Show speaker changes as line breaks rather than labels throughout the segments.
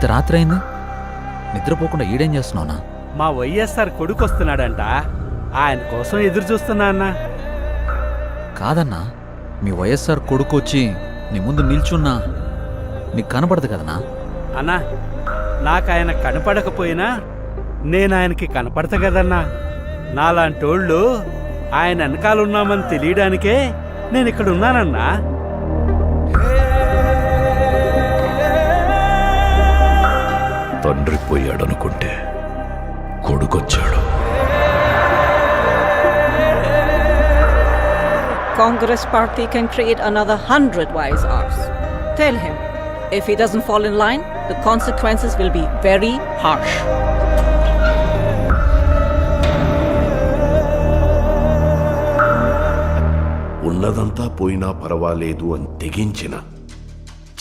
ఇంత రాత్రి అయింది, నిద్రపోకుండా ఈడేం చేస్తున్నావునా?
మా వైఎస్ఆర్ కొడుకు వస్తున్నాడంట, ఆయన కోసం ఎదురు చూస్తున్నా అన్నా.
కాదన్నా, మీ వైఎస్ఆర్ కొడుకు వచ్చి నీ ముందు నిల్చున్నా నీకు కనపడదు కదనా?
అన్నా, నాకు ఆయన కనపడకపోయినా నేను ఆయనకి కనపడతా కదన్నా. నాలాంటోళ్ళు ఆయన వెనకాలన్నామని తెలియడానికే నేను ఇక్కడ ఉన్నానన్నా.
తండ్రి పోయాడనుకుంటే కొడుకొచ్చాడు.
Congress party can create another 100 wise hours. Tell him, if he doesn't fall in line, the consequences will be very harsh.
ఉన్నదంతా పోయినా పర్వాలేదు అని తెగించిన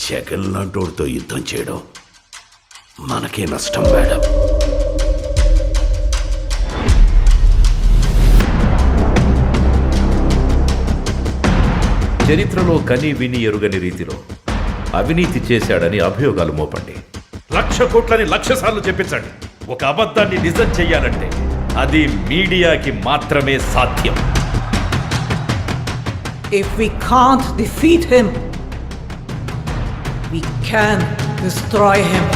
జగన్ లాంటోడితో యుద్ధం చేయడం మనకే నష్టం మేడం.
చరిత్రలో కని విని ఎరుగని రీతిలో అవినీతి చేశాడని అభియోగాలు మోపండి. 1,00,000 కోట్లని 1,00,000 సార్లు చెప్పించండి. ఒక అబద్ధాన్ని నిజం చెయ్యాలంటే అది మీడియాకి మాత్రమే సాధ్యం.
If we can't defeat him, we can destroy him.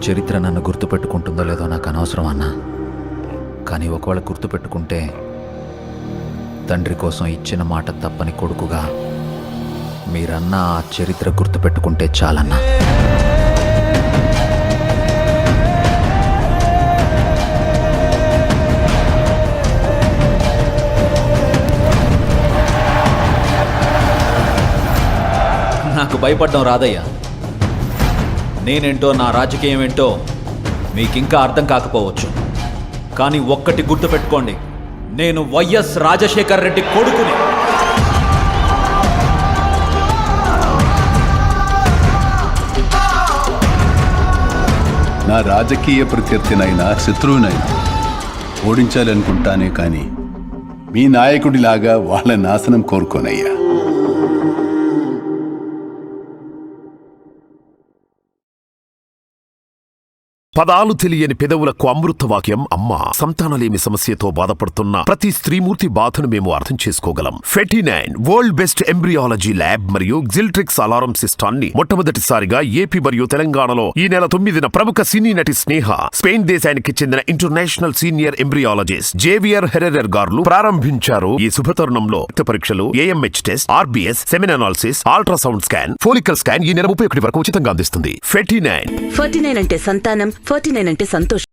చరిత్ర నన్ను గుర్తుపెట్టుకుంటుందో లేదో నాకు అనవసరం అన్నా, కానీ ఒకవేళ గుర్తుపెట్టుకుంటే తండ్రి కోసం ఇచ్చిన మాట తప్పని కొడుకుగా మీరన్నా ఆ చరిత్ర గుర్తుపెట్టుకుంటే చాలన్నా. నాకు భయపడ్డం రాదయ్యా. నేనేంటో, నా రాజకీయం ఏంటో మీకింకా అర్థం కాకపోవచ్చు, కానీ ఒక్కటి గుర్తుపెట్టుకోండి, నేను వైఎస్ రాజశేఖర్ రెడ్డి కొడుకుని.
నా రాజకీయ ప్రత్యర్థినైనా శత్రువునైనా ఓడించాలనుకుంటానే కానీ మీ నాయకుడిలాగా వాళ్ళ నాశనం కోరుకోనయ్యా.
పదాలు తెలియని పెదవులకు అమృతవాక్యం అమ్మ. సంతానలేమి సమస్యతో బాధపడుతున్న ప్రతి స్త్రీమూర్తి బాధను మేము అర్థం చేసుకోగలం. Fertinine world best embryology lab మరియు జిల్ట్రిక్స్ అలారం సిస్టాన్ని మొట్టమొదటిసారిగా ఏపీ మరియు తెలంగాణలో ఈ నెల 9న ప్రముఖ సినీ నటి స్నేహ, స్పెయిన్ దేశానికి చెందిన international senior embryologist Javier Herrera గారు ప్రారంభించారు. ఈ శుభతరుణంలో రక్త పరీక్షలు, AMH test, RBS, సెమిన్ analysis, ultrasound scan, follicle scan ఈ నెల 31 వరకు ఉచితంగా అందిస్తుంది. ఫెర్టినైన్
అంటే సంతానం, 49 అంటే సంతోషం.